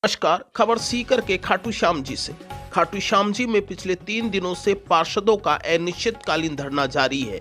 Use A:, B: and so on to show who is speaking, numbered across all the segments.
A: नमस्कार। खबर सीकर के खाटू श्याम जी से। खाटू श्याम जी में पिछले 3 दिनों से पार्षदों का अनिश्चितकालीन धरना जारी है,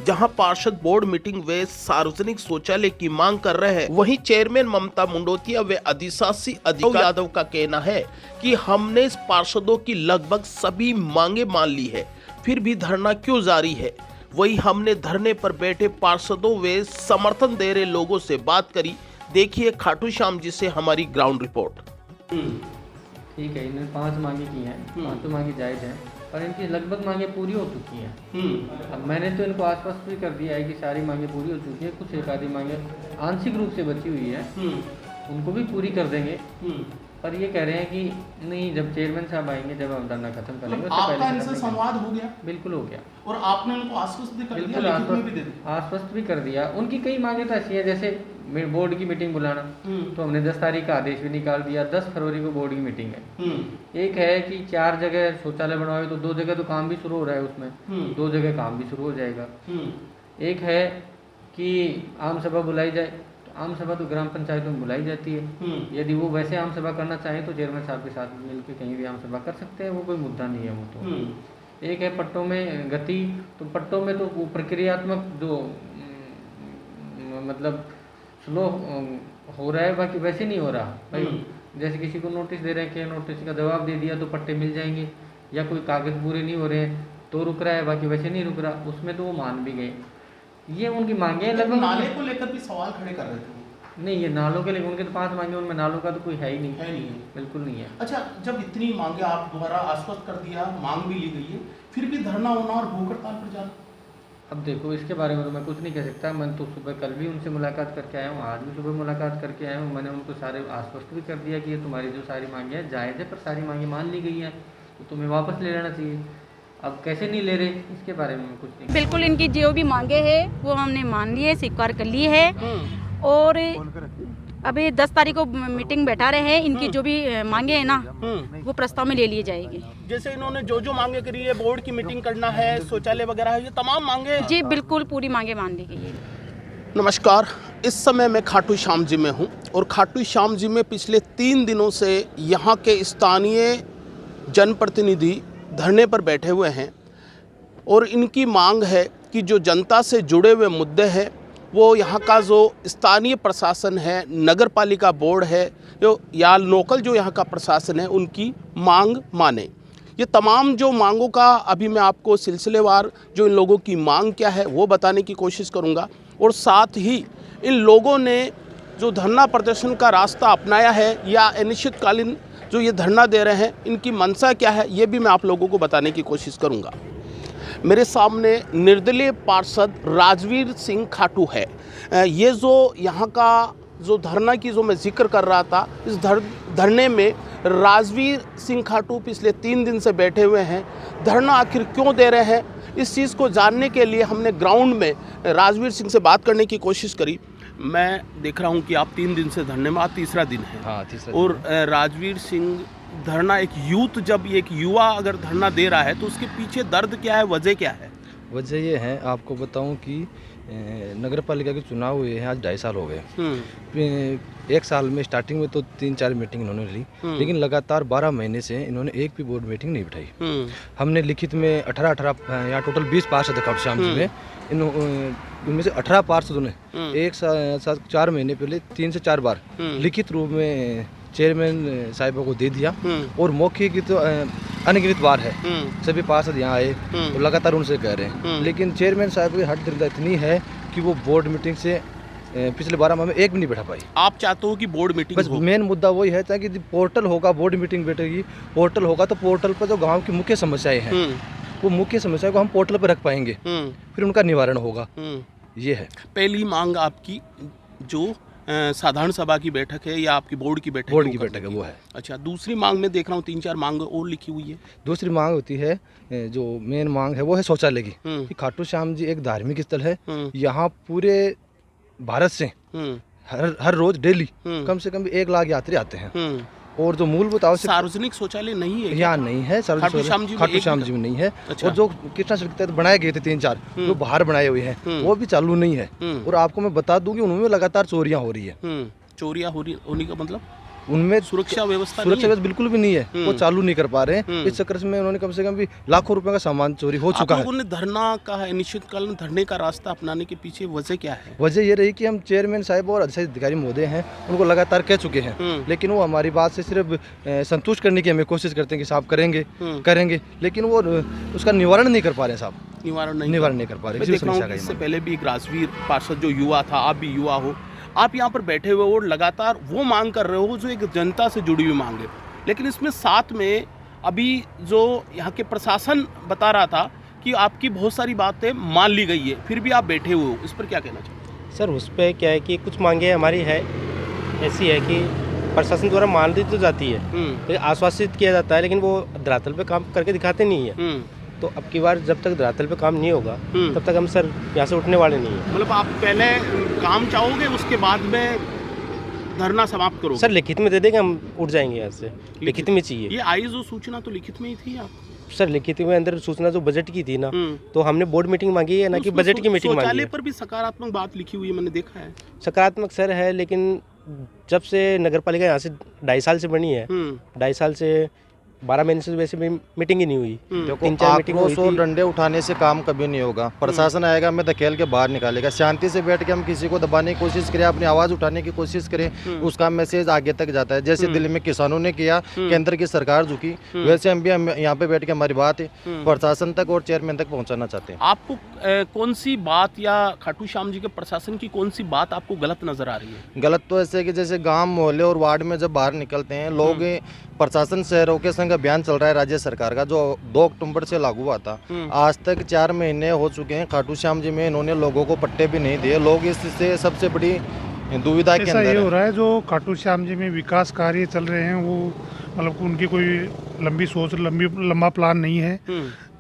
A: जहां पार्षद बोर्ड मीटिंग व सार्वजनिक शौचालय की मांग कर रहे हैं। वहीं चेयरमैन ममता मुंडोतिया व अधिशासी अधिकारी यादव का कहना है कि हमने इस पार्षदों की लगभग सभी मांगे मान ली है, फिर भी धरना क्यों जारी है। वही हमने धरने पर बैठे पार्षदों व समर्थन दे रहे लोगों से बात करी। देखिए खाटू श्याम जी से हमारी ग्राउंड रिपोर्ट।
B: ठीक है, इन्होंने 5 मांगे की हैं, 5 मांगे जायज़ हैं, पर इनकी लगभग मांगे पूरी हो चुकी हैं। अब मैंने तो इनको आश्वस्त भी कर दिया है कि सारी मांगे पूरी हो चुकी हैं। कुछ एक आधी मांगे आंशिक रूप से बची हुई है, उनको भी पूरी कर देंगे। पर ये कह रहे हैं कि नहीं, जब चेयरमैन साहब आएंगे, जब हम धरना खत्म करेंगे, उससे
C: आपका इनसे संवाद हो गया?
B: बिल्कुल हो गया।
C: और आपने उनको आश्वस्त भी कर दिया?
B: बिल्कुल आश्वस्त भी कर दिया। उनकी कई मांगे तो ऐसी है, जैसे बोर्ड की मीटिंग बुलाना, तो हमने 10 तारीख का आदेश भी निकाल दिया। 10 फरवरी को बोर्ड की मीटिंग है। एक है कि 4 जगह शौचालय बनवाए, तो 2 जगह तो काम भी शुरू हो रहा है, उसमें 2 जगह काम भी शुरू हो जाएगा। एक है कि आम सभा बुलाई जाए, तो आम सभा तो ग्राम पंचायतों में बुलाई जाती है। यदि वो वैसे आम सभा करना चाहें तो चेयरमैन साहब के साथ मिलकर कहीं भी आम सभा कर सकते हैं, वो कोई मुद्दा नहीं है वो तो। एक है पट्टों में गति, तो पट्टों में तो प्रक्रियात्मक जो मतलब स्लो हो रहा है, बाकी वैसे नहीं हो रहा भाई। जैसे किसी को नोटिस दे रहे हैं कि नोटिस का जवाब दे दिया तो पट्टे मिल जाएंगे, या कोई कागज पूरे नहीं हो रहे हैं तो रुक रहा है, बाकी वैसे नहीं रुक रहा, उसमें तो वो मान भी गए। ये उनकी मांगे हैं। लगभग
C: नाले को लेकर भी सवाल खड़े कर रहे थे।
B: नहीं, ये नालों के लिए उनके तो 5 मांगे, उनमें नालों का तो कोई है ही नहीं।
C: है नहीं है।
B: बिल्कुल नहीं है।
C: अच्छा, जब इतनी मांगे आप द्वारा आश्वस्त कर दिया, मांग भी ली गई है, फिर भी धरना होना और भूख हड़ताल पर जाना?
B: अब देखो, इसके बारे में तो मैं कुछ नहीं कह सकता। मैं तो सुबह कल भी उनसे मुलाकात करके आया हूँ, आज भी सुबह मुलाकात करके आया हूँ। मैंने उनको सारे आश्वस्त भी कर दिया कि ये तुम्हारी जो सारी मांगे हैं जायज़ है, पर सारी मांगे मान ली गई हैं, तो तुम्हें वापस ले लेना चाहिए। अब कैसे नहीं ले रहे, इसके बारे में कुछ नहीं।
D: बिल्कुल, इनकी जो भी मांगे हैं वो हमने मान ली है, स्वीकार कर ली है। और अभी 10 तारीख को मीटिंग बैठा रहे हैं। इनकी जो भी मांगे हैं ना, वो प्रस्ताव में ले लिए जाएगी।
A: जैसे इन्होंने जो मांगे करी है, बोर्ड की मीटिंग करना है, शौचालय वगैरह है, ये तमाम मांगे।
D: जी बिल्कुल, पूरी मांगे मान ली गई है।
A: नमस्कार। इस समय मैं खाटू श्याम जी में हूँ और खाटू श्याम जी में पिछले 3 दिनों से यहाँ के स्थानीय जनप्रतिनिधि धरने पर बैठे हुए हैं और इनकी मांग है कि जो जनता से जुड़े हुए मुद्दे हैं, वो यहाँ का जो स्थानीय प्रशासन है, नगर पालिका बोर्ड है या लोकल जो यहाँ का प्रशासन है, उनकी मांग माने। ये तमाम जो मांगों का अभी मैं आपको सिलसिलेवार जो इन लोगों की मांग क्या है वो बताने की कोशिश करूँगा, और साथ ही इन लोगों ने जो धरना प्रदर्शन का रास्ता अपनाया है या अनिश्चितकालीन जो ये धरना दे रहे हैं, इनकी मंशा क्या है, ये भी मैं आप लोगों को बताने की कोशिश करूँगा। मेरे सामने निर्दलीय पार्षद राजवीर सिंह खाटू है। ये जो यहाँ का जो धरना की जो मैं जिक्र कर रहा था, इस धरने में राजवीर सिंह खाटू पिछले 3 दिन से बैठे हुए हैं। धरना आखिर क्यों दे रहे हैं, इस चीज़ को जानने के लिए हमने ग्राउंड में राजवीर सिंह से बात करने की कोशिश करी। मैं देख रहा हूँ कि आप 3 दिन से धरने में, आज तीसरा दिन है।
E: हाँ, तीसरा।
A: और राजवीर सिंह, धरना एक यूथ, जब एक युवा अगर धरना दे रहा है तो उसके पीछे दर्द क्या है, वजह क्या है?
E: वजह ये है, आपको बताऊं कि नगर पालिका के चुनाव हुए हैं आज 2.5 साल हो गए। 1 साल में स्टार्टिंग में तो 3-4 मीटिंग इन्होंने ली, लेकिन लगातार 12 महीने से इन्होंने एक भी बोर्ड मीटिंग नहीं बिठाई। हमने लिखित में 18 यहाँ टोटल 20 पार्षद खाटू श्याम जी में, इनमें से 18 पार्षदों ने 1 साल 4 महीने पहले 3 से 4 बार लिखित रूप में चेयरमैन साहिबा को दे दिया, और मौके की तो अनगिनत बार है। सभी पार्षद यहाँ आए और लगातार उनसे कह रहे हैं, लेकिन चेयरमैन साहब की हठधर्मिता इतनी है कि वो बोर्ड मीटिंग से पिछले 12 माह में एक भी नहीं बैठा पाई।
A: आप चाहते हो कि बोर्ड मीटिंग
E: बस मेन मुद्दा वही है, ताकि पोर्टल होगा, बोर्ड मीटिंग बैठेगी, पोर्टल होगा तो पोर्टल पर जो गाँव की मुख्य समस्याएं हैं, वो मुख्य समस्या को हम पोर्टल पर रख पाएंगे, फिर उनका निवारण होगा। ये है
A: पहली मांग आपकी। जो साधारण सभा की बैठक है या आपकी बोर्ड की बैठक?
E: बोर्ड की बैठक है, वो है।
A: अच्छा, दूसरी मांग में देख रहा हूँ 3-4 मांग और लिखी हुई है।
E: दूसरी मांग होती है, जो मेन मांग है वो है शौचालय की। कि खाटू श्याम जी एक धार्मिक स्थल है, यहाँ पूरे भारत से हर रोज डेली कम से कम 1 लाख यात्री आते हैं। और जो मूलभूत आवश्यक
A: सार्वजनिक शौचालय नहीं है
E: यहाँ नहीं है,
A: खाटू श्याम
E: जी में नहीं है।
A: अच्छा।
E: और जो कृष्णा सड़क तहत बनाए गए थे 3-4 जो बाहर बनाए हुए हैं, वो भी चालू नहीं है। और आपको मैं बता दूं कि उनमें लगातार चोरियां हो रही है।
A: चोरियां हो रही होने का मतलब
E: उनमें
A: सुरक्षा व्यवस्था
E: बिल्कुल भी नहीं है, वो चालू नहीं कर पा रहे हैं। इस चक्कर में उन्होंने कम से कम भी लाखों रुपए का सामान चोरी हो चुका है।
A: आप लोगों ने धरना का अनिश्चितकालीन धरने का रास्ता अपनाने के पीछे वजह क्या है?
E: वजह ये रही कि हम चेयरमैन साहब और अधिकारी महोदय हैं, उनको लगातार कह चुके हैं, लेकिन वो हमारी बात से सिर्फ संतुष्ट करने की हमें कोशिश करते हैं कि साहब करेंगे, लेकिन वो उसका निवारण नहीं कर पा रहे हैं साहब, निवारण नहीं कर पा रहे।
A: मैं देख रहा हूँ कि इससे पहले भी एक राजवीर पार्षद जो युवा था, आप भी युवा हो, आप यहाँ पर बैठे हुए हो, लगातार वो मांग कर रहे हो जो एक जनता से जुड़ी हुई मांग है, लेकिन इसमें साथ में अभी जो यहाँ के प्रशासन बता रहा था कि आपकी बहुत सारी बातें मान ली गई है, फिर भी आप बैठे हुए हो, इस पर क्या कहना चाहते हैं?
F: सर उस पर क्या है कि कुछ मांगे हमारी है ऐसी है कि प्रशासन द्वारा मान दी तो जाती है, लेकिन आश्वासित किया जाता है, लेकिन वो धरातल पे काम करके दिखाते नहीं है। तो अब की बार जब तक धरातल पे काम नहीं होगा तब तक हम सर यहाँ से उठने वाले नहीं है।
A: मतलब आप पहले काम चाहोगे, उसके बाद में धरना समाप्त करोगे?
F: सर लिखित में दे देंगे, हम उठ जाएंगे यहाँ से। लिखित में चाहिए।
A: ये आई जो सूचना तो लिखित में ही थी आप?
F: सर लिखित में अंदर सूचना जो बजट की थी ना, तो हमने बोर्ड मीटिंग मांगी है ना कि बजट की मीटिंग मांगी है।
A: शौचालय पर भी सकारात्मक बात लिखी हुई है, मैंने देखा है।
F: सकारात्मक सर है, लेकिन जब से नगर पालिका यहाँ से 2.5 साल से बनी है, 2.5 साल से 12 महीने से वैसे भी मीटिंग ही नहीं हुई।
E: देखो, आक्रोश और डंडे उठाने से काम कभी नहीं होगा। प्रशासन आएगा, हमें धकेल के बाहर निकालेगा। शांति से बैठ के हम किसी को दबाने की कोशिश करें, अपनी आवाज़ उठाने की कोशिश करें, उसका मैसेज आगे तक जाता है। जैसे दिल्ली में किसानों ने किया, केंद्र की सरकार झुकी, वैसे हम भी यहाँ पे बैठ के हमारी बात प्रशासन तक और चेयरमैन तक पहुँचाना चाहते हैं।
A: आपको कौन सी बात या खाटू श्याम जी के प्रशासन की कौन सी बात आपको गलत नजर आ रही है? गलत
E: तो ऐसे कि जैसे गाँव मोहल्ले और वार्ड में जब बाहर निकलते हैं लोग, प्रशासन शहरों के संग अभियान चल रहा है राज्य सरकार का, जो 2 अक्टूबर से लागू हुआ था। आज तक 4 महीने हो चुके हैं, खाटू श्याम जी में इन्होंने लोगों को पट्टे भी नहीं दिए। लोग इससे सबसे बड़ी दुविधा के अंदर
G: ये हो रहा है। जो खाटू श्याम जी में विकास कार्य चल रहे हैं, वो मतलब उनकी कोई लंबी सोच, लंबा प्लान नहीं है।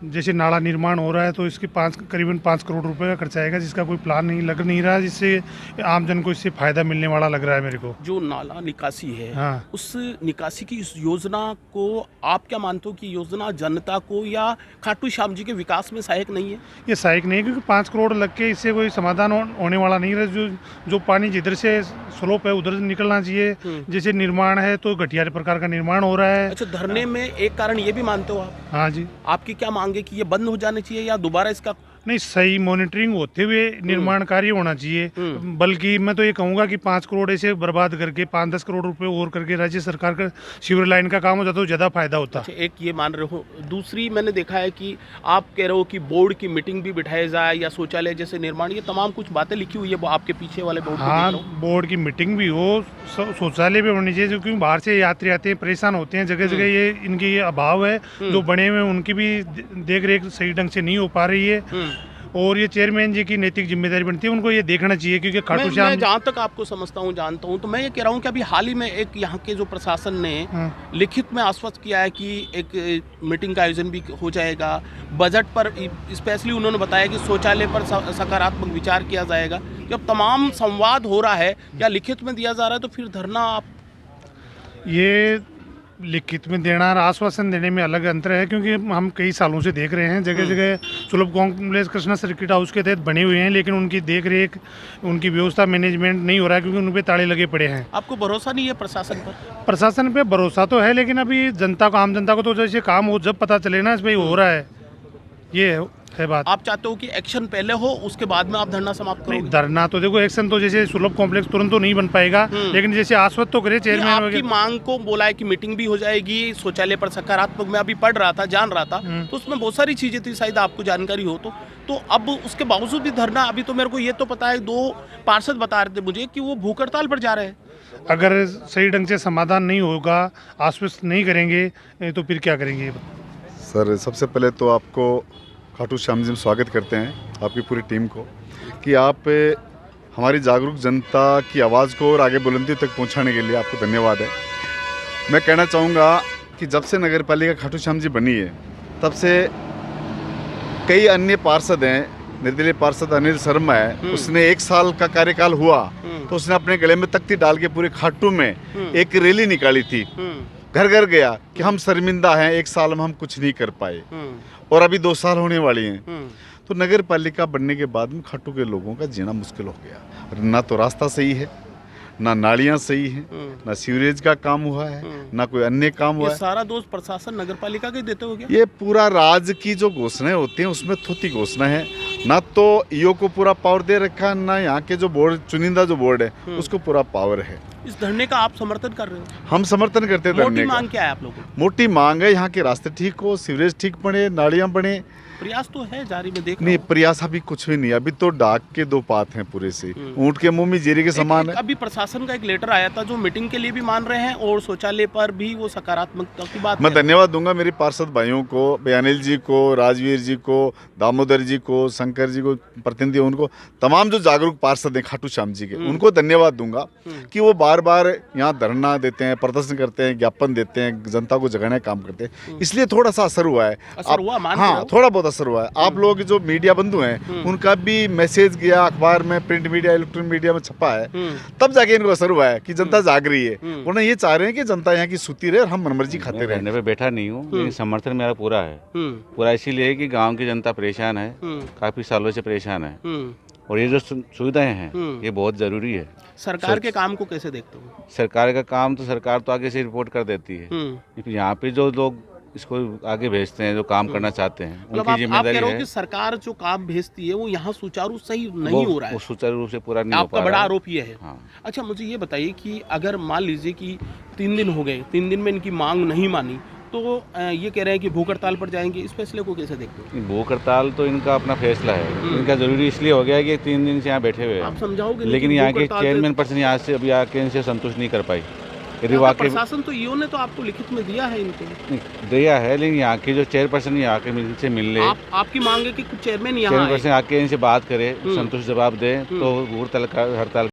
G: जैसे नाला निर्माण हो रहा है तो इसके करीबन 5 करोड़ रुपए का खर्चा आएगा, जिसका कोई प्लान लग नहीं रहा, जिससे आम जन को इससे फायदा मिलने वाला लग रहा है मेरे को।
A: जो नाला निकासी है,
G: हाँ।
A: उस निकासी की इस योजना को आप क्या मानते हो कि योजना जनता को या खाटू श्याम जी के विकास में सहायक नहीं है?
G: ये सहायक नहीं है, क्योंकि 5 करोड़ लग के इससे कोई समाधान होने वाला नहीं है। जो पानी जिधर से स्लोप है उधर से निकलना चाहिए। जैसे निर्माण है तो घटिया प्रकार का निर्माण हो रहा है।
A: अच्छा, धरने में एक कारण ये भी मानते हो आप?
G: हाँ जी।
A: आपकी क्या मांग है कि ये बंद हो जाने चाहिए या दोबारा इसका?
G: नहीं, सही मॉनिटरिंग होते हुए निर्माण कार्य होना चाहिए। बल्कि मैं तो ये कहूँगा कि 5 करोड़ ऐसे बर्बाद करके 5-10 करोड़ रुपए और करके राज्य सरकार का सीवर लाइन का काम हो जाता तो ज़्यादा फायदा होता।
A: अच्छा, एक ये मान रहे हो। दूसरी मैंने देखा है कि आप कह रहे हो कि बोर्ड की मीटिंग भी बिठाई जाए या शौचालय जैसे निर्माण, ये तमाम कुछ बातें लिखी हुई है वो आपके पीछे वाले बोर्ड।
G: हाँ, बोर्ड की मीटिंग भी हो, शौचालय भी होनी चाहिए, क्योंकि बाहर से यात्री आते हैं, परेशान होते हैं, जगह जगह ये इनकी ये अभाव है। जो बने हुए उनकी भी देख रेख सही ढंग से नहीं हो पा रही है, और ये चेयरमैन जी की नैतिक जिम्मेदारी बनती है, उनको ये देखना चाहिए। क्योंकि खाटू श्याम,
A: मैं जहाँ तक आपको जानता हूँ तो मैं ये कह रहा हूँ कि अभी हाल ही में एक यहाँ के जो प्रशासन ने लिखित में आश्वस्त किया है कि एक मीटिंग का आयोजन भी हो जाएगा। बजट पर स्पेशली उन्होंने बताया कि शौचालय पर सकारात्मक विचार किया जाएगा। जब तमाम संवाद हो रहा है या लिखित में दिया जा रहा है, तो फिर धरना आप?
G: ये लिखित में देना और आश्वासन देने में अलग अंतर है, क्योंकि हम कई सालों से देख रहे हैं जगह जगह सुलभ कॉम्प्लेक्स कृष्णा सर्किट हाउस के तहत बने हुए हैं, लेकिन उनकी देख रेख, उनकी व्यवस्था, मैनेजमेंट नहीं हो रहा है, क्योंकि उन पे ताले लगे पड़े हैं।
A: आपको भरोसा नहीं है प्रशासन पर?
G: प्रशासन पे भरोसा तो है, लेकिन अभी जनता को, आम जनता को तो जैसे काम हो जब पता चले ना इस भाई हो रहा है, ये है बात।
A: आप चाहते हो कि एक्शन पहले हो, उसके बाद में आप धरना समाप्त करोगे?
G: धरना तो देखो, एक्शन तो जैसे सुलभ कॉम्प्लेक्स तुरंत तो नहीं बन पाएगा, लेकिन जैसे आश्वस्त तो करे चेयरमैन।
A: आपकी मांग को बोला है कि मीटिंग भी हो जाएगी, शौचालय पर सकारात्मक, मैं अभी पढ़ रहा था, जान रहा था, तो उसमें बहुत सारी चीजें थी, शायद आपको जानकारी हो तो अब उसके बावजूद भी धरना। अभी तो मेरे को ये तो पता है, 2 पार्षद बता रहे थे मुझे कि वो भूख हड़ताल पर जा रहे हैं।
G: अगर सही ढंग से समाधान नहीं होगा, आश्वस्त नहीं करेंगे, तो फिर क्या करेंगे?
H: सर, सबसे पहले तो आपको खाटू श्याम जी में स्वागत करते हैं, आपकी पूरी टीम को, कि आप हमारी जागरूक जनता की आवाज़ को और आगे बुलंदियों तक पहुंचाने के लिए आपको धन्यवाद है। मैं कहना चाहूँगा कि जब से नगर पालिका खाटू श्याम जी बनी है, तब से कई अन्य पार्षद हैं। निर्दलीय पार्षद अनिल शर्मा है, उसने 1 साल का कार्यकाल हुआ तो उसने अपने गले में तख्ती डाल के पूरे खाटू में एक रैली निकाली थी, घर घर गया कि हम शर्मिंदा हैं, 1 साल में हम कुछ नहीं कर पाए, और अभी 2 साल होने वाली हैं। तो नगर पालिका बनने के बाद में खाटू के लोगों का जीना मुश्किल हो गया। ना तो रास्ता सही है, ना नालियाँ सही हैं, ना सीवरेज का काम हुआ है, ना कोई अन्य काम हुआ
C: ये
H: है।
C: सारा दोष प्रशासन नगर पालिका के देते हो क्या?
H: ये पूरा राज्य की जो घोषणाएं होती हैं उसमें थोती घोषणा है। ना तो ईओ को पूरा पावर दे रखा है, ना यहाँ के जो बोर्ड चुनिंदा जो बोर्ड है उसको पूरा पावर है।
C: इस धरने का आप समर्थन कर रहे हो?
H: हम समर्थन करते हैं
C: मोटी
H: धरने का।
C: मांग क्या है आप लोगों की?
H: मोटी मांग है यहाँ के रास्ते ठीक हो, सीवरेज ठीक बने, नालियाँ बने।
C: प्रयास तो है जारी में, देख रहा
H: नहीं,
C: हूं।
H: प्रयास अभी कुछ भी नहीं, अभी तो डाक के दो पात हैं पूरे से, ऊँट के मुंह में जीरे के समान है।
C: अभी प्रशासन का एक लेटर आया था जो मीटिंग के लिए भी मान रहे हैं और शौचालय पर भी वो सकारात्मकता की बात
H: मैं
C: कह रहे
H: धन्यवाद दूंगा मेरे पार्षद भाइयों को, अनिल जी को, राजवीर जी को, दामोदर जी को, शंकर जी को, प्रतिनिधि उनको, तमाम जो जागरूक पार्षद हैं खाटू श्याम जी के, उनको धन्यवाद दूंगा कि वो बार बार यहाँ धरना देते हैं, प्रदर्शन करते हैं, ज्ञापन देते हैं, जनता को जगाने का काम करते हैं। इसलिए थोड़ा सा असर हुआ है।
C: असर हुआ, मान रहे
H: हाँ,
C: हो?
H: थोड़ा बहुत असर हुआ है। आप लोग जो मीडिया बंधु हैं उनका भी मैसेज गया अखबार में, प्रिंट मीडिया, इलेक्ट्रॉनिक मीडिया में छपा है, तब जाके इनको असर हुआ है कि जनता जाग रही है। वरना ये चाह रहे हैं कि जनता यहाँ की सूती रहे और हम मनमर्जी खाते
I: मैं
H: रहे।
I: धरने पे बैठा नहीं हूँ, लेकिन समर्थन मेरा पूरा है। पूरा इसीलिए है कि गांव की जनता परेशान है, काफी सालों से परेशान है, और ये जो सुविधाएं हैं ये बहुत जरूरी है।
C: सरकार के काम को कैसे देखते हो?
I: सरकार का काम तो सरकार तो आगे से रिपोर्ट कर देती है, लेकिन यहाँ पे जो लोग इसको आगे भेजते हैं, जो काम करना चाहते हैं,
C: मतलब
I: उनकी
C: आप कह
I: जिम्मेदारी
C: रहे हो
I: है।
C: कि सरकार जो काम भेजती है वो यहाँ सुचारू सही नहीं हो रहा है।
I: वो सुचारू रूप से पूरा नहीं हो
C: आपका
I: पा
C: बड़ा
I: रहा है।
C: आरोप ये है।
I: हाँ।
C: अच्छा, मुझे ये बताइए कि अगर मान लीजिए कि 3 दिन हो गए, 3 दिन में इनकी मांग नहीं मानी, तो ये कह रहे हैं कि भूख हड़ताल पर जाएंगे। इस फैसले को कैसे देखते हो?
I: भूख हड़ताल तो इनका अपना फैसला है, इनका जरूरी इसलिए हो गया है कि 3 दिन से यहाँ बैठे हुए
C: आप
I: हैं,
C: समझाओगे
I: लेकिन
C: कि
I: यहाँ
C: भूख
I: के
C: हड़ताल से-
I: चेयरमैन पर्सन यहाँ से अभी आके इनसे संतुष्ट नहीं कर पाई। यदि
C: यहाँ का
I: वाकई
C: प्रशासन तो ईओ ने तो आपको लिखित में दिया है इनको।
I: दिया है, लेकिन यहाँ के जो चेयरपर्सन यहाँ के इनसे मिल ले,
C: आपकी मांग है कि कुछ चेयरमैन यहाँ आए।
I: चेयरपर्सन आके इनसे बात करे, संतुष्ट जवाब दे, तो भूख हड़ताल